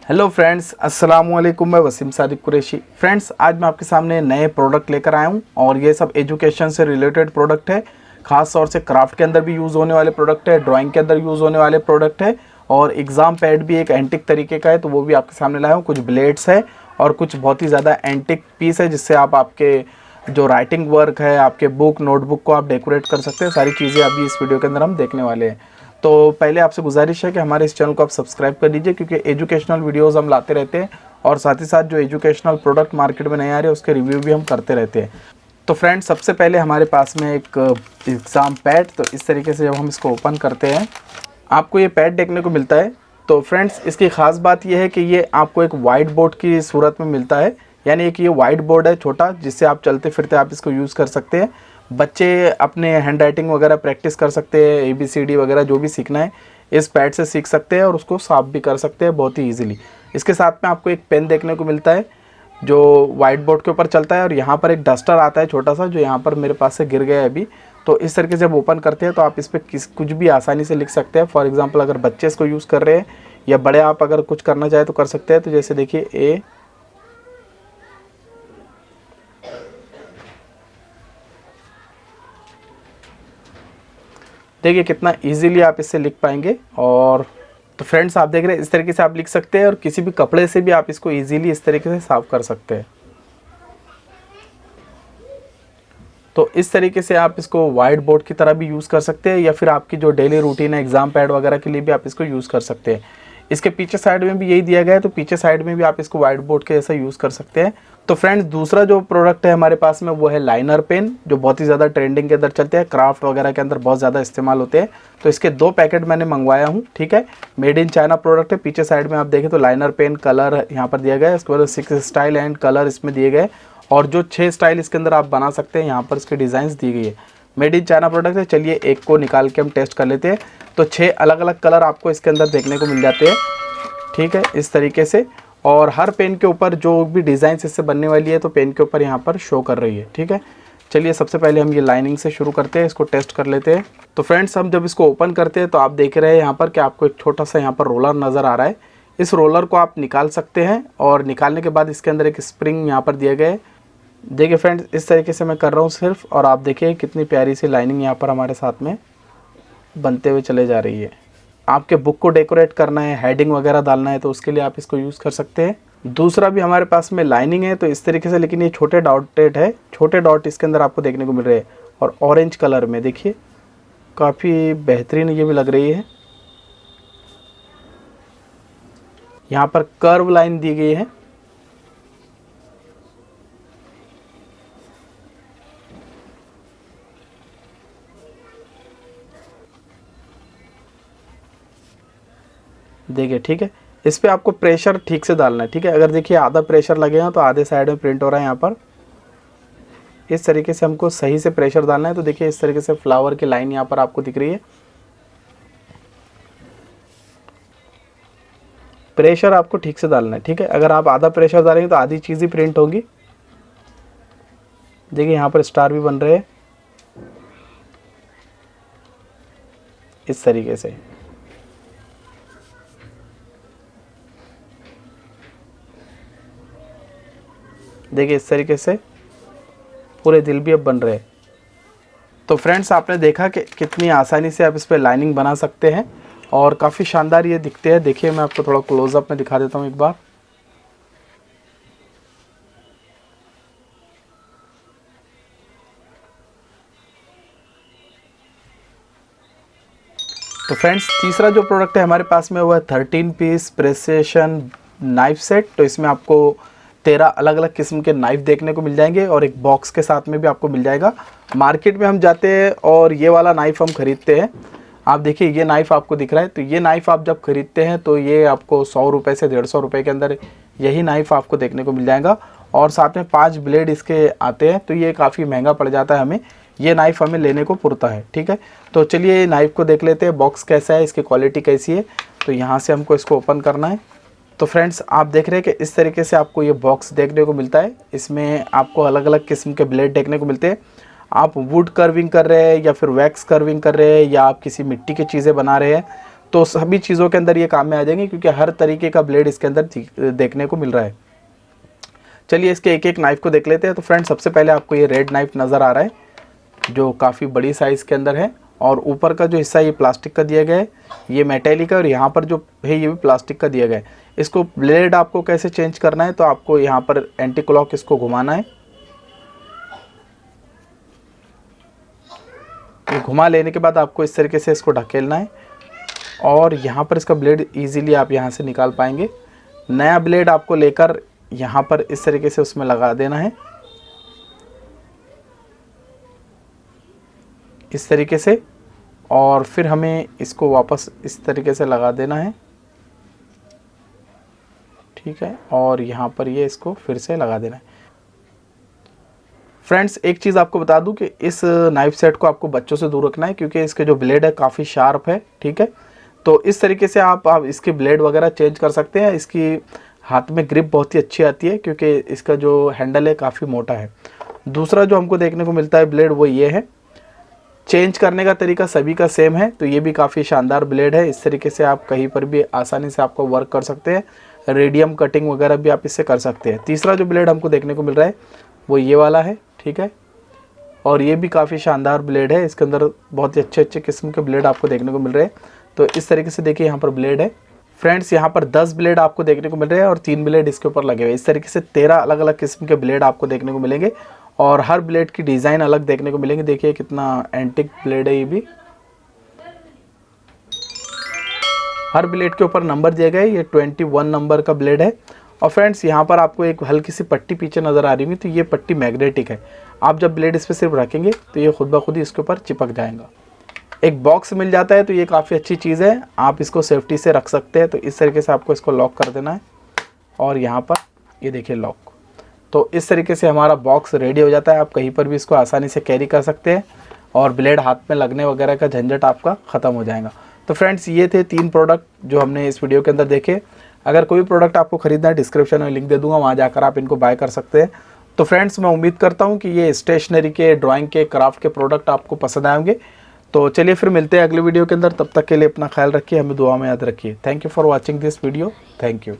Hello friends, अस्सलाम वालेकुम। मैं वसीम सादिक कुरैशी। फ्रेंड्स, आज मैं आपके सामने नए प्रोडक्ट लेकर आया हूं और ये सब एजुकेशन से रिलेटेड प्रोडक्ट है। ख़ास तौर से क्राफ्ट के अंदर भी यूज़ होने वाले प्रोडक्ट है, ड्राइंग के अंदर यूज़ होने वाले प्रोडक्ट है और एग्ज़ाम पैड भी एक एंटिक तरीके का है, तो वो भी आपके सामने लाया हूँ। कुछ ब्लेड्स है और कुछ बहुत ही ज़्यादा एंटिक पीस है, जिससे आप आपके जो राइटिंग वर्क है, आपके बुक नोटबुक को आप डेकोरेट कर सकते हैं। सारी चीज़ें अभी इस वीडियो के अंदर हम देखने वाले हैं। तो पहले आपसे गुजारिश है कि हमारे इस चैनल को आप सब्सक्राइब कर दीजिए, क्योंकि एजुकेशनल वीडियोस हम लाते रहते हैं और साथ ही साथ जो एजुकेशनल प्रोडक्ट मार्केट में नए आ रहे हैं उसके रिव्यू भी हम करते रहते हैं। तो फ्रेंड्स, सबसे पहले हमारे पास में एक एग्ज़ाम पैड, तो इस तरीके से जब हम इसको ओपन करते हैं आपको ये पैड देखने को मिलता है। तो फ्रेंड्स, इसकी ख़ास बात यह है कि ये आपको एक वाइट बोर्ड की सूरत में मिलता है, यानी एक ये वाइट बोर्ड है छोटा, जिससे आप चलते फिरते आप इसको यूज़ कर सकते हैं। बच्चे अपने हैंड राइटिंग वगैरह प्रैक्टिस कर सकते हैं, ABCD वगैरह जो भी सीखना है इस पैड से सीख सकते हैं और उसको साफ भी कर सकते हैं बहुत ही ईजिली। इसके साथ में आपको एक पेन देखने को मिलता है जो वाइट बोर्ड के ऊपर चलता है और यहाँ पर एक डस्टर आता है छोटा सा, जो यहाँ पर मेरे पास से गिर गया है अभी। तो इस तरीके से जब ओपन करते हैं तो आप इस पर कुछ भी आसानी से लिख सकते हैं। फॉर एग्जांपल, अगर बच्चे इसको यूज़ कर रहे हैं या बड़े आप अगर कुछ करना चाहे तो कर सकते हैं। तो जैसे देखिए देखिए कितना इजीली आप इससे लिख पाएंगे। और तो फ्रेंड्स, आप देख रहे हैं इस तरीके से आप लिख सकते हैं और किसी भी कपड़े से भी आप इसको इजीली इस तरीके से साफ कर सकते हैं। तो इस तरीके से आप इसको वाइट बोर्ड की तरह भी यूज़ कर सकते हैं या फिर आपकी जो डेली रूटीन है एग्जाम पैड वगैरह के लिए भी आप इसको यूज़ कर सकते हैं। इसके पीछे साइड में भी यही दिया गया है, तो पीछे साइड में भी आप इसको वाइट बोर्ड के जैसा यूज़ कर सकते हैं। तो फ्रेंड्स, दूसरा जो प्रोडक्ट है हमारे पास में वो है लाइनर पेन, जो बहुत ही ज़्यादा ट्रेंडिंग के अंदर चलते हैं, क्राफ्ट वगैरह के अंदर बहुत ज़्यादा इस्तेमाल होते हैं। तो इसके 2 पैकेट मैंने मंगवाया हूँ, ठीक है। मेड इन चाइना प्रोडक्ट है। पीछे साइड में आप देखें तो लाइनर पेन कलर यहाँ पर दिया गया है, उसके बाद 6 स्टाइल एंड कलर इसमें दिए गए और जो 6 स्टाइल इसके अंदर आप बना सकते हैं, यहाँ पर इसके डिज़ाइंस दी गई है। मेड इन चाइना प्रोडक्ट है। चलिए एक को निकाल के हम टेस्ट कर लेते हैं। तो 6 अलग अलग कलर आपको इसके अंदर देखने को मिल जाते हैं, ठीक है, इस तरीके से। और हर पेन के ऊपर जो भी डिज़ाइन इससे बनने वाली है तो पेन के ऊपर यहाँ पर शो कर रही है, ठीक है। चलिए सबसे पहले हम ये लाइनिंग से शुरू करते हैं, इसको टेस्ट कर लेते हैं। तो फ्रेंड्स, हम जब इसको ओपन करते हैं तो आप देख रहे हैं यहाँ पर कि आपको एक छोटा सा यहाँ पर रोलर नज़र आ रहा है। इस रोलर को आप निकाल सकते हैं और निकालने के बाद इसके अंदर एक स्प्रिंग यहाँ पर दिया गया है। देखिए फ्रेंड्स, इस तरीके से मैं कर रहा हूँ सिर्फ, और आप देखिए कितनी प्यारी सी लाइनिंग यहाँ पर हमारे साथ में बनते हुए चले जा रही है। आपके बुक को डेकोरेट करना है, हेडिंग वगैरह डालना है तो उसके लिए आप इसको यूज़ कर सकते हैं। दूसरा भी हमारे पास में लाइनिंग है, तो इस तरीके से, लेकिन ये छोटे डॉटेड है, छोटे डॉट इसके अंदर आपको देखने को मिल रहे हैं और ऑरेंज कलर में देखिए काफ़ी बेहतरीन ये भी लग रही है। यहाँ पर कर्व लाइन दी गई है। देखिए, ठीक है, इस पे आपको प्रेशर ठीक से डालना है, ठीक है। अगर देखिए आधा प्रेशर लगे हैं तो आधे साइड में प्रिंट हो रहा है यहाँ पर। इस तरीके से हमको सही से प्रेशर डालना है। तो देखिए इस तरीके से फ्लावर की लाइन यहाँ पर आपको दिख रही है। प्रेशर आपको ठीक से डालना है, ठीक है। अगर आप आधा प्रेशर डालेंगे तो आधी चीज़ ही प्रिंट होगी। देखिए यहाँ पर स्टार भी बन रहे हैं इस तरीके से। देखिए इस तरीके से पूरे दिल भी अब बन रहे हैं। तो फ्रेंड्स, आपने देखा कि कितनी आसानी से आप इस पर लाइनिंग बना सकते हैं और काफ़ी शानदार ये दिखते हैं। देखिए मैं आपको थोड़ा क्लोजअप में दिखा देता हूँ एक बार। तो फ्रेंड्स, तीसरा जो प्रोडक्ट है हमारे पास में वो है 13 पीस प्रेसिशन नाइफ सेट। तो इसमें आपको 13 अलग अलग किस्म के नाइफ देखने को मिल जाएंगे और एक बॉक्स के साथ में भी आपको मिल जाएगा। मार्केट में हम जाते हैं और ये वाला नाइफ हम खरीदते हैं। आप देखिए ये नाइफ आपको दिख रहा है, तो ये नाइफ आप जब खरीदते हैं तो ये आपको 100 रुपये से 150 रुपये के अंदर यही नाइफ आपको देखने को मिल जाएगा और साथ में 5 ब्लेड इसके आते हैं, तो ये काफ़ी महंगा पड़ जाता है हमें। ये नाइफ हमें लेने को पड़ता है, ठीक है। तो चलिए नाइफ को देख लेते हैं, बॉक्स कैसा है, इसकी क्वालिटी कैसी है। तो यहाँ से हमको इसको ओपन करना है। तो फ्रेंड्स, आप देख रहे हैं कि इस तरीके से आपको ये बॉक्स देखने को मिलता है। इसमें आपको अलग अलग किस्म के ब्लेड देखने को मिलते हैं। आप वुड कर्विंग कर रहे हैं या फिर वैक्स कर्विंग कर रहे हैं या आप किसी मिट्टी की चीज़ें बना रहे हैं तो सभी चीज़ों के अंदर ये काम में आ जाएंगे, क्योंकि हर तरीके का ब्लेड इसके अंदर देखने को मिल रहा है। चलिए इसके एक एक नाइफ़ को देख लेते हैं। तो फ्रेंड्स सबसे पहले आपको ये रेड नाइफ़ नज़र आ रहा है, जो काफ़ी बड़ी साइज़ के अंदर है, और ऊपर का जो हिस्सा ये प्लास्टिक का दिया गया है, ये मेटेलिक है, और यहाँ पर जो है ये भी प्लास्टिक का दिया गया है। इसको ब्लेड आपको कैसे चेंज करना है, तो आपको यहाँ पर एंटी क्लॉक इसको घुमाना है। ये घुमा लेने के बाद आपको इस तरीके से इसको ढकेलना है, और यहाँ पर इसका ब्लेड इजीली आप यहाँ से निकाल पाएंगे। नया ब्लेड आपको लेकर यहाँ पर इस तरीके से उसमें लगा देना है, इस तरीके से, और फिर हमें इसको वापस इस तरीके से लगा देना है, ठीक है, और यहाँ पर ये इसको फिर से लगा देना है। फ्रेंड्स एक चीज़ आपको बता दूं कि इस नाइफ सेट को आपको बच्चों से दूर रखना है, क्योंकि इसके जो ब्लेड है काफ़ी शार्प है, ठीक है। तो इस तरीके से आप इसके ब्लेड वगैरह चेंज कर सकते हैं। इसकी हाथ में ग्रिप बहुत ही अच्छी आती है, क्योंकि इसका जो हैंडल है काफ़ी मोटा है। दूसरा जो हमको देखने को मिलता है ब्लेड वो ये है। चेंज करने का तरीका सभी का सेम है, तो ये भी काफ़ी शानदार ब्लेड है। इस तरीके से आप कहीं पर भी आसानी से आपको वर्क कर सकते हैं। रेडियम कटिंग वगैरह भी आप इससे कर सकते हैं। तीसरा जो ब्लेड हमको देखने को मिल रहा है वो ये वाला है, ठीक है, और ये भी काफ़ी शानदार ब्लेड है। इसके अंदर बहुत ही अच्छे अच्छे किस्म के ब्लेड आपको देखने को मिल रहे हैं। तो इस तरीके से देखिए यहाँ पर ब्लेड है। फ्रेंड्स यहाँ पर 10 ब्लेड आपको देखने को मिल रहे हैं, और 3 ब्लेड इसके ऊपर लगे हुए। इस तरीके से 13 अलग अलग किस्म के ब्लेड आपको देखने को मिलेंगे, और हर ब्लेड की डिज़ाइन अलग देखने को मिलेंगे। देखिए कितना एंटिक ब्लेड है ये भी। हर ब्लेड के ऊपर नंबर दिया गया है, ये 21 नंबर का ब्लेड है। और फ्रेंड्स यहाँ पर आपको एक हल्की सी पट्टी पीछे नज़र आ रही होगी, तो ये पट्टी मैग्नेटिक है। आप जब ब्लेड इस पर सिर्फ रखेंगे तो ये खुद ब खुद ही इसके ऊपर चिपक जाएगा। एक बॉक्स मिल जाता है, तो ये काफ़ी अच्छी चीज़ है, आप इसको सेफ्टी से रख सकते हैं। तो इस तरीके से आपको इसको लॉक कर देना है, और यहाँ पर ये देखिए लॉक। तो इस तरीके से हमारा बॉक्स रेडी हो जाता है। आप कहीं पर भी इसको आसानी से कैरी कर सकते हैं, और ब्लेड हाथ में लगने वगैरह का झंझट आपका ख़त्म हो जाएगा। तो फ्रेंड्स ये थे 3 प्रोडक्ट जो हमने इस वीडियो के अंदर देखे। अगर कोई प्रोडक्ट आपको खरीदना है, डिस्क्रिप्शन में लिंक दे दूंगा, वहाँ जाकर आप इनको बाय कर सकते हैं। तो फ्रेंड्स मैं उम्मीद करता हूँ कि ये स्टेशनरी के, ड्राइंग के, क्राफ्ट के प्रोडक्ट आपको पसंद आएंगे। तो चलिए फिर मिलते हैं अगले वीडियो के अंदर। तब तक के लिए अपना ख्याल रखिए, हमें दुआ में याद रखिए। Thank you for watching this video. Thank you.